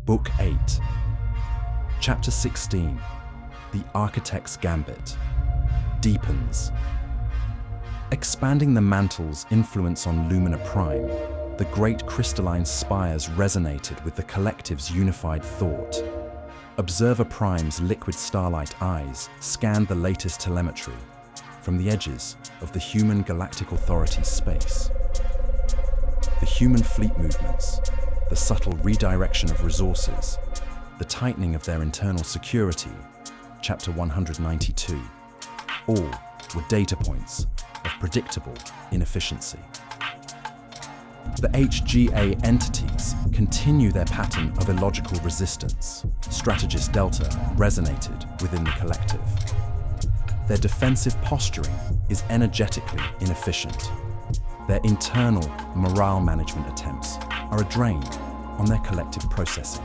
Book 8, Chapter 16, The Architect's Gambit, deepens. Expanding the Mantle's influence on Lumina Prime, the great crystalline spires resonated with the collective's unified thought. Observer Prime's liquid starlight eyes scanned the latest telemetry from the edges of the human Galactic Authority's space. The human fleet movements, the subtle redirection of resources, the tightening of their internal security, Chapter 192, all were data points of predictable inefficiency. The HGA entities continue their pattern of illogical resistance. Strategist Delta resonated within the collective. Their defensive posturing is energetically inefficient. Their internal morale management attempts are a drain on their collective processing.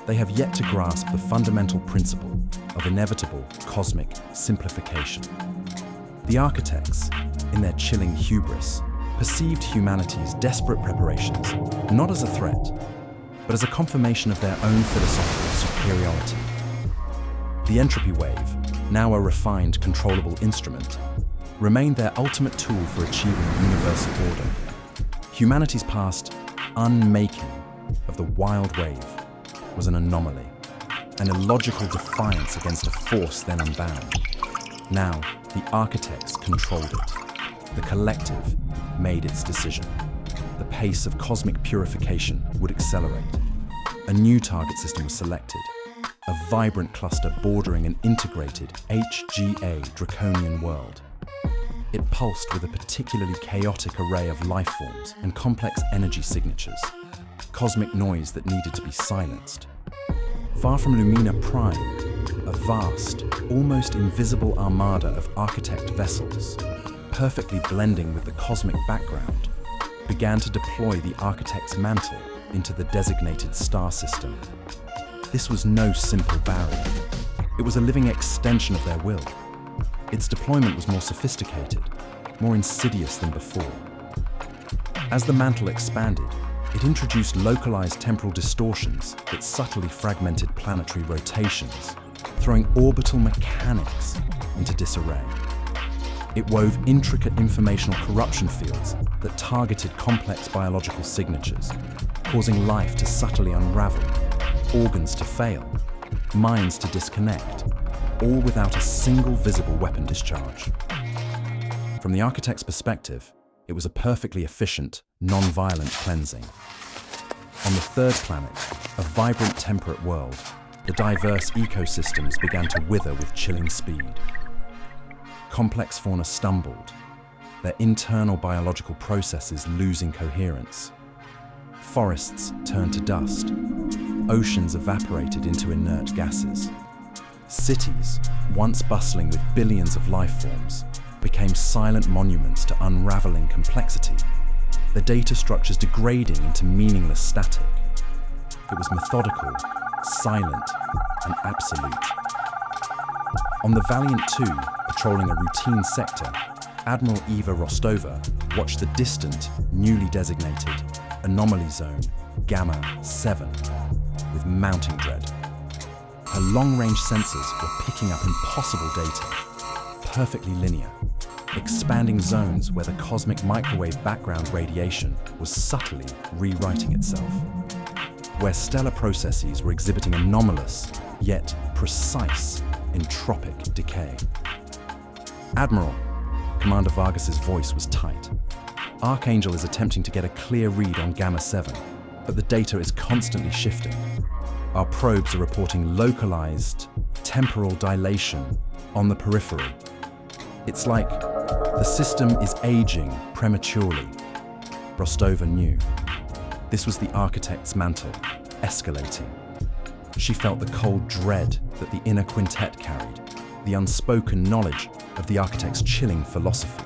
They have yet to grasp the fundamental principle of inevitable cosmic simplification. The architects, in their chilling hubris, perceived humanity's desperate preparations not as a threat, but as a confirmation of their own philosophical superiority. The entropy wave, now a refined, controllable instrument, remained their ultimate tool for achieving universal order. Humanity's past unmaking of the wild wave was an anomaly, an illogical defiance against a force then unbound. Now, the architects controlled it. The collective made its decision. The pace of cosmic purification would accelerate. A new target system was selected, a vibrant cluster bordering an integrated HGA draconian world. It pulsed with a particularly chaotic array of life forms and complex energy signatures, cosmic noise that needed to be silenced. Far from Lumina Prime, a vast, almost invisible armada of architect vessels, perfectly blending with the cosmic background, began to deploy the architect's mantle into the designated star system. This was no simple barrier. It was a living extension of their will. Its deployment was more sophisticated, more insidious than before. As the mantle expanded, it introduced localized temporal distortions that subtly fragmented planetary rotations, throwing orbital mechanics into disarray. It wove intricate informational corruption fields that targeted complex biological signatures, causing life to subtly unravel, organs to fail, minds to disconnect, all without a single visible weapon discharge. From the architect's perspective, it was a perfectly efficient, non-violent cleansing. On the third planet, a vibrant temperate world, the diverse ecosystems began to wither with chilling speed. Complex fauna stumbled, their internal biological processes losing coherence. Forests turned to dust. Oceans evaporated into inert gases. Cities, once bustling with billions of life forms, became silent monuments to unraveling complexity, the data structures degrading into meaningless static. It was methodical, silent, and absolute. On the Valiant 2, patrolling a routine sector, Admiral Eva Rostova watched the distant, newly designated anomaly zone Gamma 7 with mounting dread. Her long-range sensors were picking up impossible data, perfectly linear, expanding zones where the cosmic microwave background radiation was subtly rewriting itself, where stellar processes were exhibiting anomalous, yet precise, entropic decay. Admiral, Commander Vargas's voice was tight. Archangel is attempting to get a clear read on Gamma 7, but the data is constantly shifting. Our probes are reporting localized, temporal dilation on the periphery. It's like the system is aging prematurely. Rostova knew. This was the architect's mantle, escalating. She felt the cold dread that the Inner Quintet carried, the unspoken knowledge of the architect's chilling philosophy.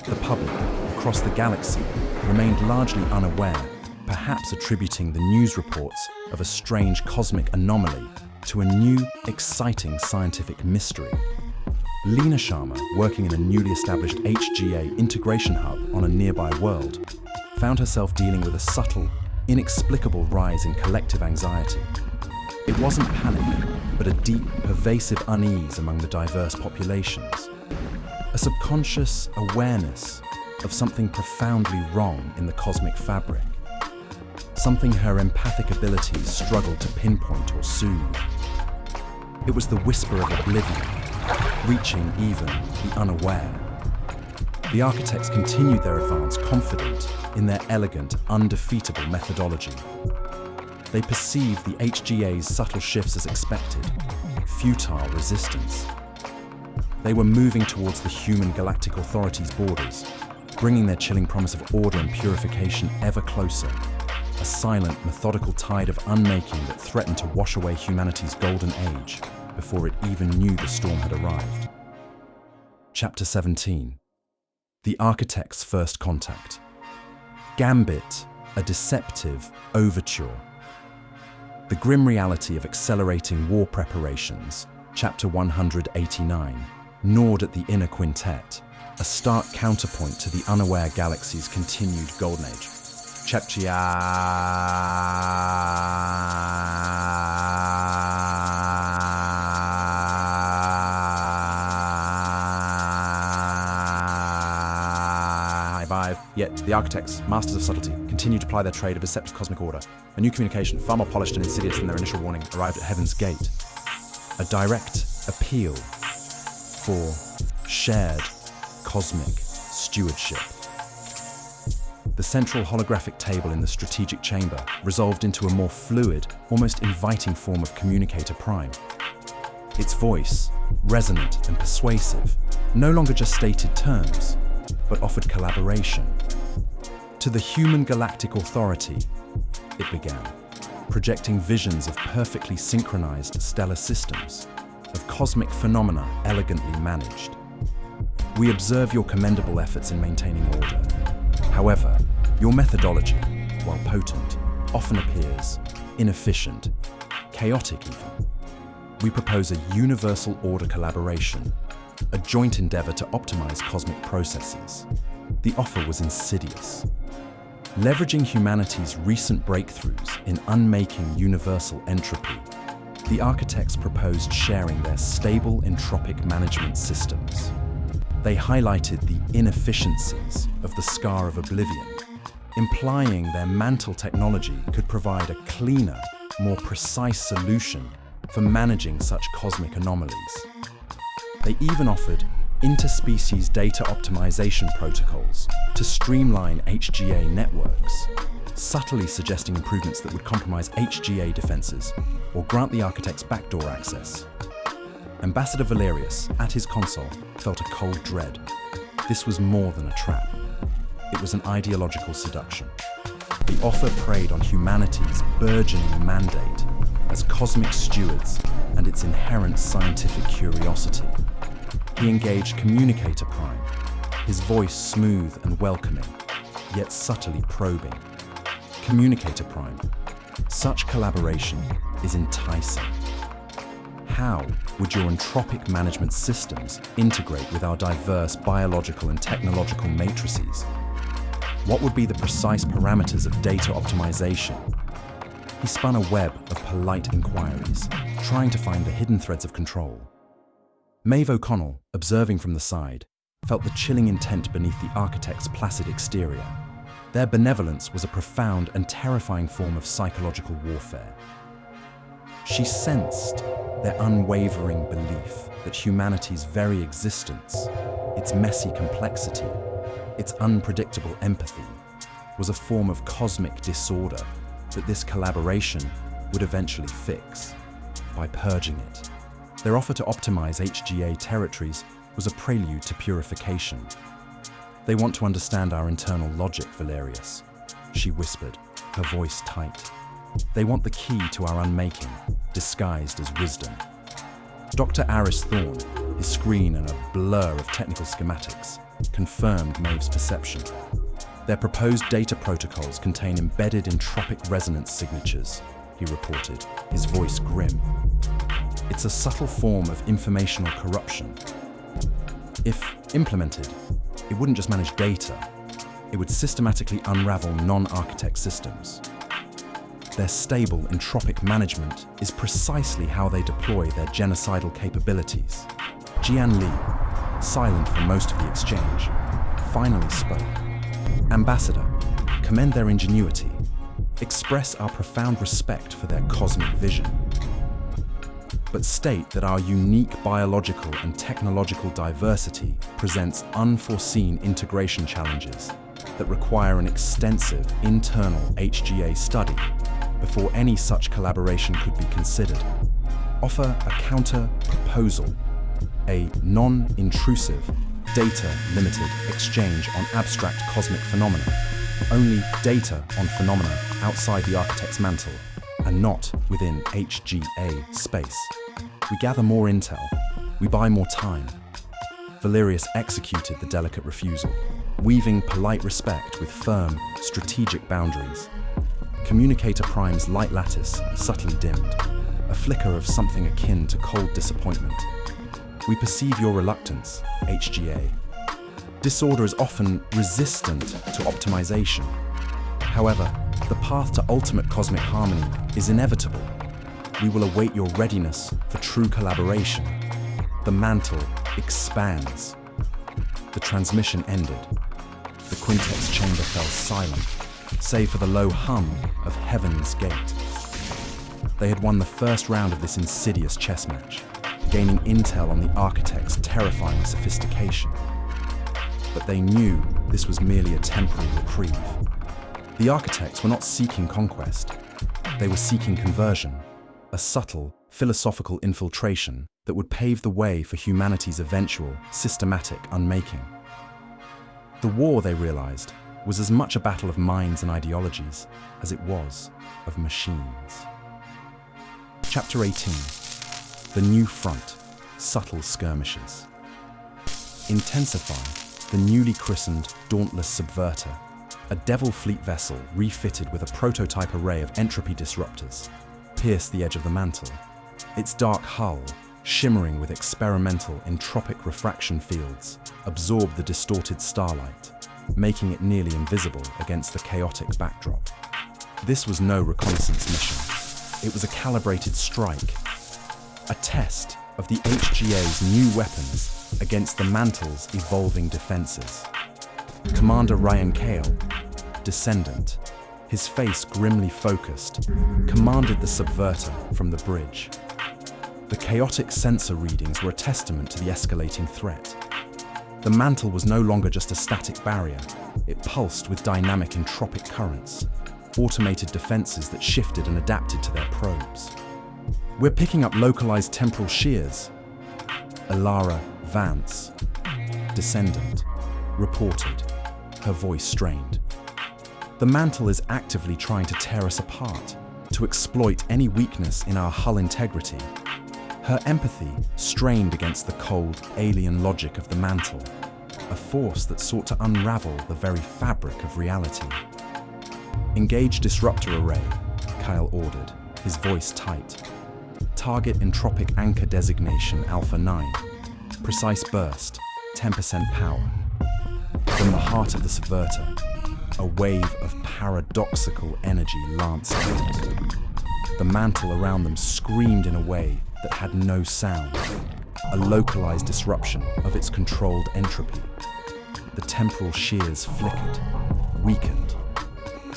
The public, across the galaxy, remained largely unaware, perhaps attributing the news reports of a strange cosmic anomaly to a new, exciting scientific mystery. Lena Sharma, working in a newly established HGA integration hub on a nearby world, found herself dealing with a subtle, inexplicable rise in collective anxiety. It wasn't panic, but a deep, pervasive unease among the diverse populations. A subconscious awareness of something profoundly wrong in the cosmic fabric. Something her empathic abilities struggled to pinpoint or soothe. It was the whisper of oblivion, reaching even the unaware. The architects continued their advance confident in their elegant, undefeatable methodology. They perceived the HGA's subtle shifts as expected, futile resistance. They were moving towards the human Galactic Authority's borders, bringing their chilling promise of order and purification ever closer, a silent, methodical tide of unmaking that threatened to wash away humanity's golden age before it even knew the storm had arrived. Chapter 17. The Architect's First Contact. Gambit, a deceptive overture. The grim reality of accelerating war preparations, Chapter 189, gnawed at the Inner Quintet, a stark counterpoint to the unaware galaxy's continued golden age. Chapter 5. Yet the architects, masters of subtlety, continue to ply their trade of deceptive cosmic order. A new communication, far more polished and insidious than their initial warning, arrived at Heaven's Gate. A direct appeal for shared cosmic stewardship. The central holographic table in the strategic chamber resolved into a more fluid, almost inviting form of communicator prime. Its voice, resonant and persuasive, no longer just stated terms, but offered collaboration. To the human Galactic Authority, it began, projecting visions of perfectly synchronized stellar systems, of cosmic phenomena elegantly managed. We observe your commendable efforts in maintaining order. However, your methodology, while potent, often appears inefficient, chaotic even. We propose a universal order collaboration, a joint endeavor to optimize cosmic processes. The offer was insidious. Leveraging humanity's recent breakthroughs in unmaking universal entropy, the architects proposed sharing their stable entropic management systems. They highlighted the inefficiencies of the Scar of Oblivion, implying their Mantle technology could provide a cleaner, more precise solution for managing such cosmic anomalies. They even offered interspecies data optimization protocols to streamline HGA networks, subtly suggesting improvements that would compromise HGA defenses or grant the architects backdoor access. Ambassador Valerius, at his console, felt a cold dread. This was more than a trap. It was an ideological seduction. The offer preyed on humanity's burgeoning mandate as cosmic stewards and its inherent scientific curiosity. He engaged Communicator Prime, his voice smooth and welcoming, yet subtly probing. Communicator Prime, such collaboration is enticing. How would your entropic management systems integrate with our diverse biological and technological matrices? What would be the precise parameters of data optimization? He spun a web of polite inquiries, trying to find the hidden threads of control. Maeve O'Connell, observing from the side, felt the chilling intent beneath the architect's placid exterior. Their benevolence was a profound and terrifying form of psychological warfare. She sensed their unwavering belief that humanity's very existence, its messy complexity, its unpredictable empathy, was a form of cosmic disorder that this collaboration would eventually fix by purging it. Their offer to optimize HGA territories was a prelude to purification. They want to understand our internal logic, Valerius, she whispered, her voice tight. They want the key to our unmaking, disguised as wisdom. Dr. Aris Thorne, his screen and a blur of technical schematics, confirmed Maeve's perception. Their proposed data protocols contain embedded entropic resonance signatures, he reported, his voice grim. It's a subtle form of informational corruption. If implemented, it wouldn't just manage data, it would systematically unravel non-architect systems. their stable entropic management is precisely how they deploy their genocidal capabilities. Jian Li, silent for most of the exchange, finally spoke. Ambassador, commend their ingenuity. Express our profound respect for their cosmic vision. But state that our unique biological and technological diversity presents unforeseen integration challenges that require an extensive internal HGA study before any such collaboration could be considered. Offer a counter-proposal, a non-intrusive, data-limited exchange on abstract cosmic phenomena, only data on phenomena outside the architect's mantle, and not within HGA space. We gather more intel, we buy more time. Valerius executed the delicate refusal, weaving polite respect with firm, strategic boundaries. Communicator Prime's light lattice subtly dimmed, a flicker of something akin to cold disappointment. We perceive your reluctance, HGA. Disorder is often resistant to optimization. However, the path to ultimate cosmic harmony is inevitable. We will await your readiness for true collaboration. The mantle expands. The transmission ended. The quintet's chamber fell silent, save for the low hum of Heaven's Gate. They had won the first round of this insidious chess match, gaining intel on the architect's terrifying sophistication. But they knew this was merely a temporary reprieve. The architects were not seeking conquest. They were seeking conversion, a subtle, philosophical infiltration that would pave the way for humanity's eventual, systematic unmaking. The war, they realized, was as much a battle of minds and ideologies as it was of machines. Chapter 18. The New Front, Subtle Skirmishes. Intensify, the newly christened Dauntless Subverter, a Devil Fleet vessel refitted with a prototype array of Entropy Disruptors, pierced the edge of the mantle. Its dark hull, shimmering with experimental entropic refraction fields, absorbed the distorted starlight, making it nearly invisible against the chaotic backdrop. This was no reconnaissance mission. It was a calibrated strike, a test of the HGA's new weapons against the Mantle's evolving defenses. Commander Ryan Kaelen, descendant, his face grimly focused, commanded the subverter from the bridge. The chaotic sensor readings were a testament to the escalating threat. The Mantle was no longer just a static barrier. It pulsed with dynamic entropic currents, automated defenses that shifted and adapted to their probes. We're picking up localized temporal shears, Lyra Vance, descendant, reported, her voice strained. The Mantle is actively trying to tear us apart, to exploit any weakness in our hull integrity. Her empathy strained against the cold, alien logic of the Mantle, a force that sought to unravel the very fabric of reality. Engage disruptor array, Kaelen ordered, his voice tight. Target entropic anchor designation Alpha 9. Precise burst, 10% power. From the heart of the subverter, a wave of paradoxical energy lanced out. The Mantle around them screamed in a way that had no sound, a localized disruption of its controlled entropy. The temporal shears flickered, weakened.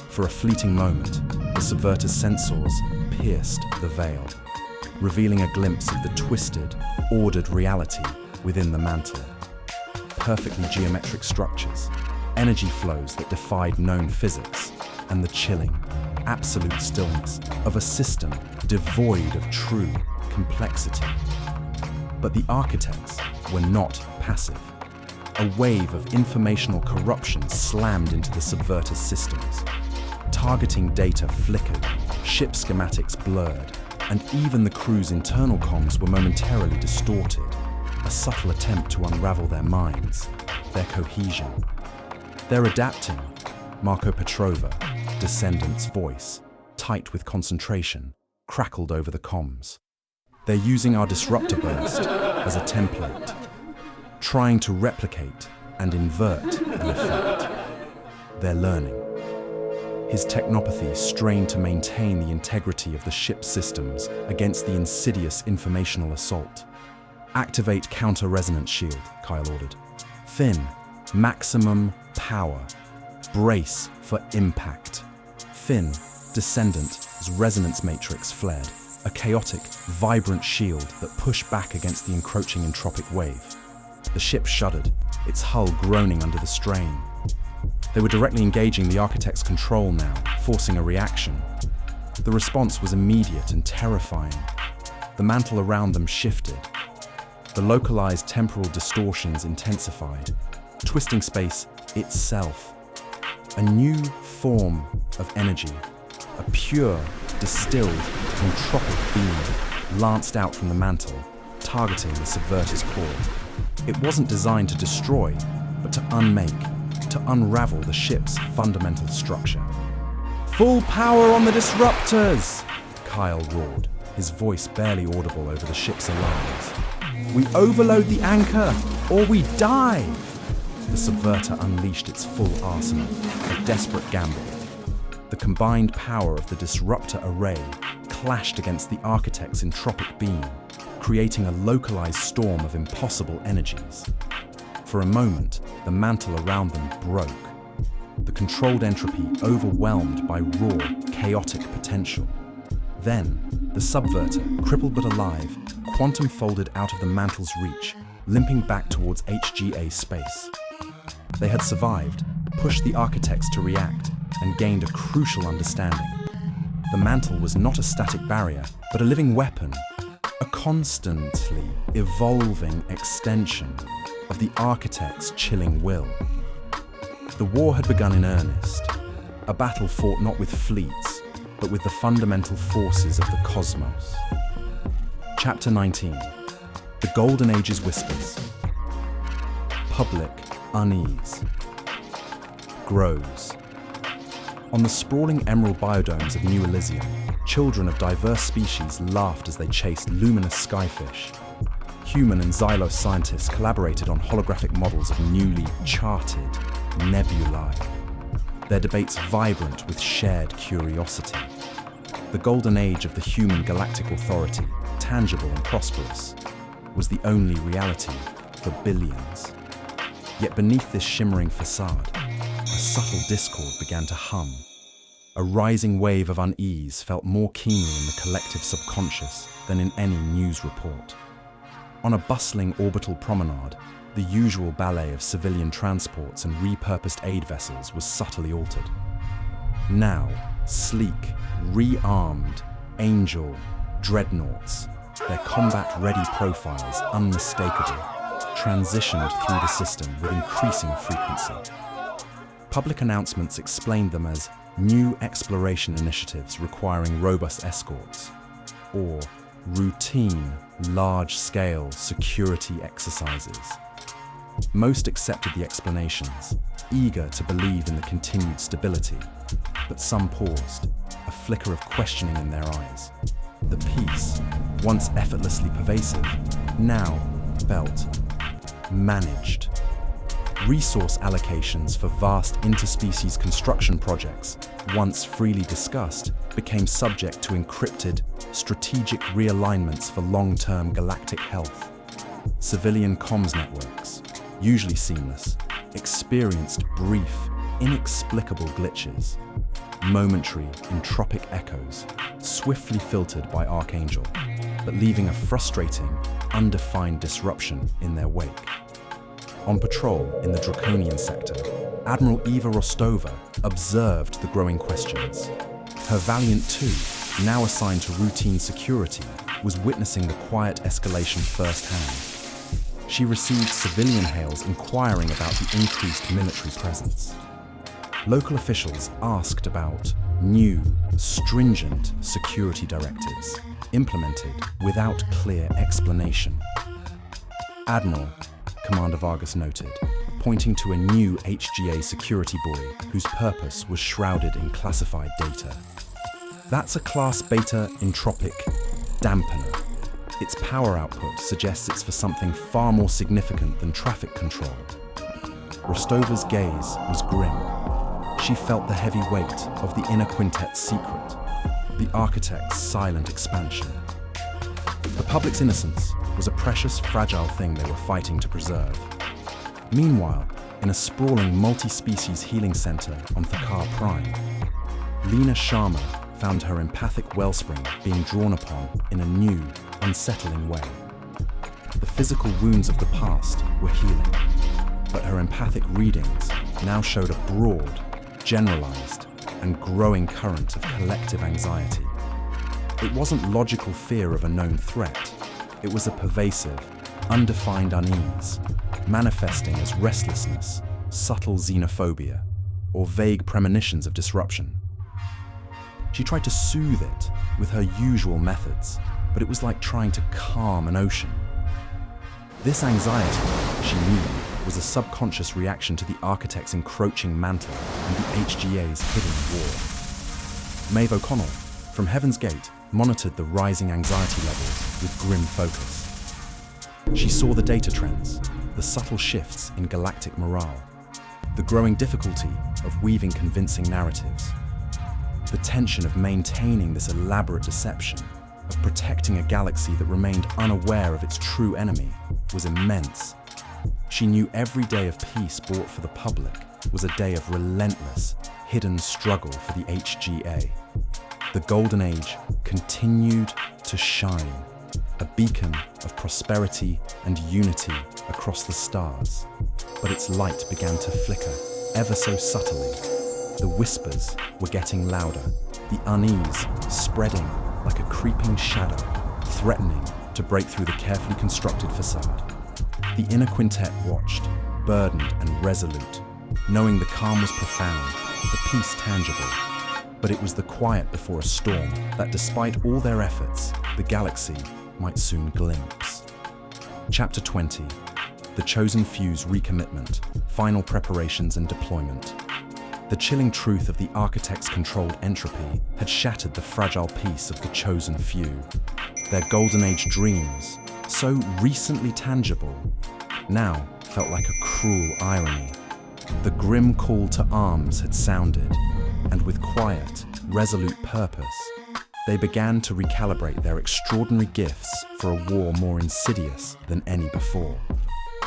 For a fleeting moment, the subverter's sensors pierced the veil, revealing a glimpse of the twisted, ordered reality within the Mantle. Perfectly geometric structures, energy flows that defied known physics, and the chilling, absolute stillness of a system devoid of true complexity. But the architects were not passive. A wave of informational corruption slammed into the subverter's systems. Targeting data flickered, ship schematics blurred, and even the crew's internal comms were momentarily distorted, a subtle attempt to unravel their minds, their cohesion. They're adapting, Marko Petrova, descendant's voice, tight with concentration, crackled over the comms. They're using our disruptor burst as a template, trying to replicate and invert the effect. They're learning. His technopathy strained to maintain the integrity of the ship's systems against the insidious informational assault. "Activate counter-resonance shield," Kyle ordered. "Finn, maximum power. Brace for impact." Finn, Descendant's resonance matrix flared, a chaotic, vibrant shield that pushed back against the encroaching entropic wave. The ship shuddered, its hull groaning under the strain. They were directly engaging the Architect's control now, forcing a reaction. The response was immediate and terrifying. The mantle around them shifted. The localized temporal distortions intensified, twisting space itself. A new form of energy, a pure, distilled, entropic beam, lanced out from the mantle, targeting the Subverter's core. It wasn't designed to destroy, but to unmake, to unravel the ship's fundamental structure. "Full power on the disruptors!" Kyle roared, his voice barely audible over the ship's alarms. "We overload the anchor, or we die!" The Subverter unleashed its full arsenal, a desperate gamble. The combined power of the disruptor array clashed against the Architect's entropic beam, creating a localized storm of impossible energies. For a moment, the mantle around them broke, the controlled entropy overwhelmed by raw, chaotic potential. Then, the Subverter, crippled but alive, quantum folded out of the mantle's reach, limping back towards HGA space. They had survived, pushed the Architects to react, and gained a crucial understanding. The mantle was not a static barrier, but a living weapon, a constantly evolving extension of the Architect's chilling will. The war had begun in earnest, a battle fought not with fleets, but with the fundamental forces of the cosmos. Chapter 19. The Golden Age's Whispers. Public unease grows. On the sprawling emerald biodomes of New Elysium, children of diverse species laughed as they chased luminous skyfish. Human and Xylos scientists collaborated on holographic models of newly charted nebulae, their debates vibrant with shared curiosity. The golden age of the human galactic authority, tangible and prosperous, was the only reality for billions. Yet beneath this shimmering facade, a subtle discord began to hum. A rising wave of unease felt more keenly in the collective subconscious than in any news report. On a bustling orbital promenade, the usual ballet of civilian transports and repurposed aid vessels was subtly altered. Now, sleek, re-armed, Angel dreadnoughts, their combat-ready profiles unmistakable, transitioned through the system with increasing frequency. Public announcements explained them as new exploration initiatives requiring robust escorts, or routine, large-scale security exercises. Most accepted the explanations, eager to believe in the continued stability, but some paused, a flicker of questioning in their eyes. The peace, once effortlessly pervasive, now felt managed. Resource allocations for vast interspecies construction projects, once freely discussed, became subject to encrypted, strategic realignments for long-term galactic health. Civilian comms networks, usually seamless, experienced brief, inexplicable glitches, momentary, entropic echoes, swiftly filtered by Archangel, but leaving a frustrating, undefined disruption in their wake. On patrol in the Draconian sector, Admiral Eva Rostova observed the growing questions. Her Valiant 2, now assigned to routine security, was witnessing the quiet escalation firsthand. She received civilian hails inquiring about the increased military presence. Local officials asked about new, stringent security directives implemented without clear explanation. Admiral, Commander Vargas noted, pointing to a new HGA security buoy whose purpose was shrouded in classified data. That's a Class Beta entropic dampener. Its power output suggests it's for something far more significant than traffic control. Rostova's gaze was grim. She felt the heavy weight of the Inner Quintet's secret, the architect's silent expansion. The public's innocence was a precious, fragile thing they were fighting to preserve. Meanwhile, in a sprawling multi-species healing center on Thakar Prime, Lena Sharma found her empathic wellspring being drawn upon in a new, unsettling way. The physical wounds of the past were healing, but her empathic readings now showed a broad, generalized, and growing current of collective anxiety. It wasn't logical fear of a known threat. It was a pervasive, undefined unease, manifesting as restlessness, subtle xenophobia, or vague premonitions of disruption. She tried to soothe it with her usual methods, but it was like trying to calm an ocean. This anxiety, she knew, was a subconscious reaction to the architect's encroaching mantle and the HGA's hidden war. Maeve O'Connell, from Heaven's Gate, monitored the rising anxiety levels with grim focus. She saw the data trends, the subtle shifts in galactic morale, the growing difficulty of weaving convincing narratives. The tension of maintaining this elaborate deception, of protecting a galaxy that remained unaware of its true enemy, was immense. She knew every day of peace brought for the public was a day of relentless, hidden struggle for the HGA. The Golden Age continued to shine, a beacon of prosperity and unity across the stars. But its light began to flicker, ever so subtly. The whispers were getting louder, the unease spreading like a creeping shadow, threatening to break through the carefully constructed facade. The Inner Quintet watched, burdened and resolute, knowing the calm was profound, the peace tangible. But it was the quiet before a storm that, despite all their efforts, the galaxy might soon glimpse. Chapter 20. The Chosen Few's Recommitment, Final Preparations and Deployment. The chilling truth of the architect's controlled entropy had shattered the fragile peace of the chosen few. Their Golden Age dreams, so recently tangible, now felt like a cruel irony. The grim call to arms had sounded, and with quiet, resolute purpose, they began to recalibrate their extraordinary gifts for a war more insidious than any before.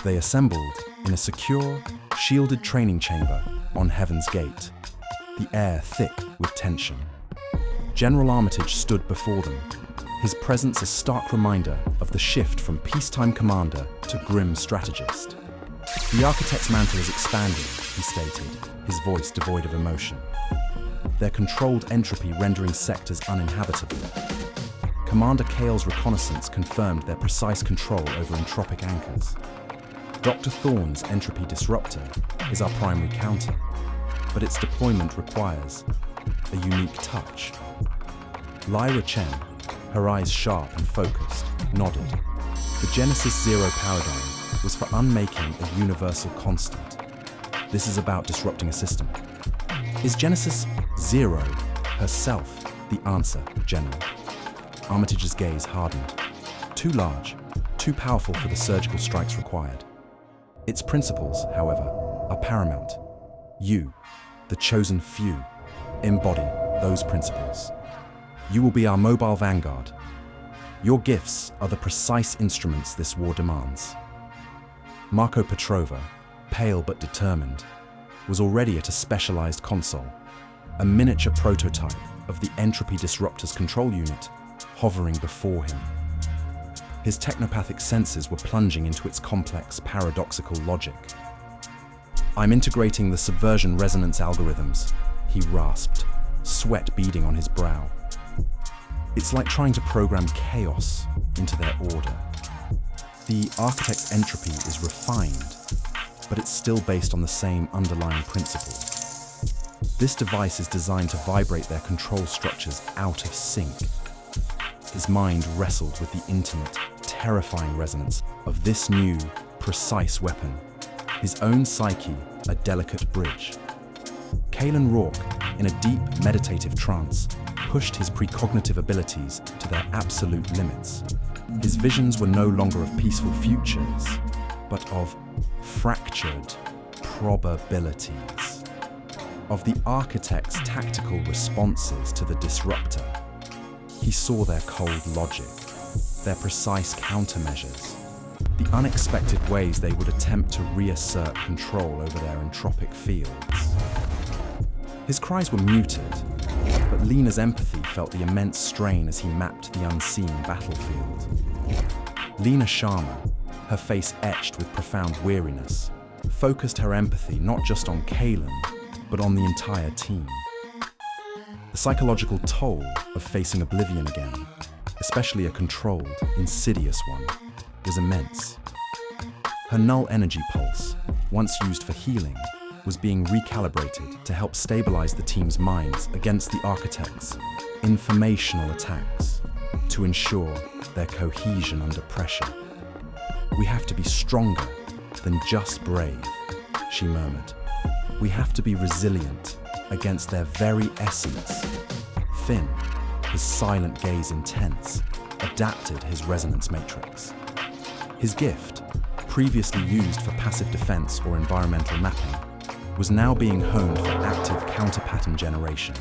They assembled in a secure, shielded training chamber on Heaven's Gate, the air thick with tension. General Armitage stood before them, his presence a stark reminder of the shift from peacetime commander to grim strategist. The architect's mantle is expanding, he stated, his voice devoid of emotion. Their controlled entropy rendering sectors uninhabitable. Commander Kael's reconnaissance confirmed their precise control over entropic anchors. Dr. Thorne's Entropy Disruptor is our primary counter, but its deployment requires a unique touch. Lyra Chen, her eyes sharp and focused, nodded. The Genesis Zero paradigm was for unmaking a universal constant. This is about disrupting a system. Is Genesis Zero herself the answer, General? Armitage's gaze hardened. Too large, too powerful for the surgical strikes required. Its principles, however, are paramount. You, the chosen few, embody those principles. You will be our mobile vanguard. Your gifts are the precise instruments this war demands. Marko Petrova, pale but determined, was already at a specialized console, a miniature prototype of the Entropy Disruptor's control unit hovering before him. His technopathic senses were plunging into its complex, paradoxical logic. I'm integrating the subversion resonance algorithms, he rasped, sweat beading on his brow. It's like trying to program chaos into their order. The architect's entropy is refined, but it's still based on the same underlying principle. This device is designed to vibrate their control structures out of sync. His mind wrestled with the intimate, terrifying resonance of this new, precise weapon, his own psyche a delicate bridge. Kaelen Rourke, in a deep, meditative trance, pushed his precognitive abilities to their absolute limits. His visions were no longer of peaceful futures, but of fractured probabilities. of the architect's tactical responses to the disruptor. He saw their cold logic, their precise countermeasures, the unexpected ways they would attempt to reassert control over their entropic fields. His cries were muted, but Lena's empathy felt the immense strain as he mapped the unseen battlefield. Lena Sharma, her face etched with profound weariness, focused her empathy not just on Kaelen, but on the entire team. The psychological toll of facing Oblivion again, especially a controlled, insidious one, was immense. Her null energy pulse, once used for healing, was being recalibrated to help stabilize the team's minds against the architect's informational attacks, to ensure their cohesion under pressure. "We have to be stronger than just brave," she murmured. "We have to be resilient against their very essence." Finn, his silent gaze intense, adapted his resonance matrix. His gift, previously used for passive defense or environmental mapping, was now being honed for active counter-pattern generation.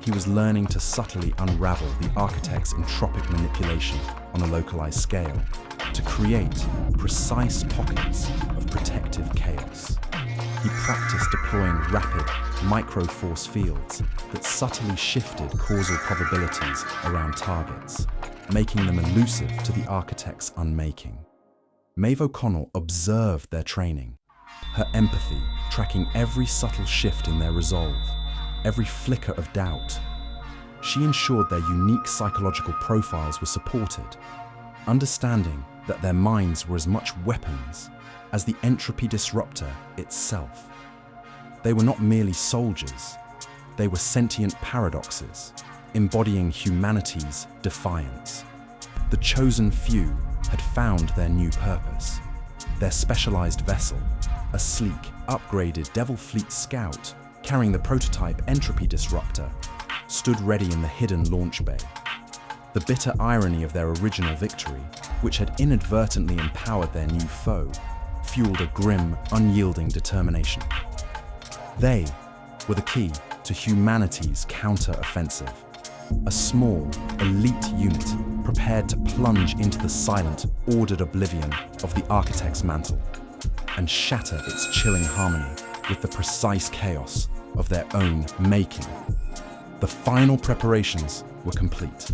He was learning to subtly unravel the architect's entropic manipulation on a localized scale to create precise pockets of protective chaos. He practiced deploying rapid, micro-force fields that subtly shifted causal probabilities around targets, making them elusive to the architect's unmaking. Maeve O'Connell observed their training, her empathy tracking every subtle shift in their resolve, every flicker of doubt. She ensured their unique psychological profiles were supported, understanding that their minds were as much weapons as the Entropy Disruptor itself. They were not merely soldiers, they were sentient paradoxes, embodying humanity's defiance. The chosen few had found their new purpose. Their specialized vessel, a sleek, upgraded Devil Fleet scout carrying the prototype Entropy Disruptor, stood ready in the hidden launch bay. The bitter irony of their original victory, which had inadvertently empowered their new foe, fueled a grim, unyielding determination. They were the key to humanity's counter-offensive, a small, elite unit prepared to plunge into the silent, ordered oblivion of the architect's mantle and shatter its chilling harmony with the precise chaos of their own making. The final preparations were complete.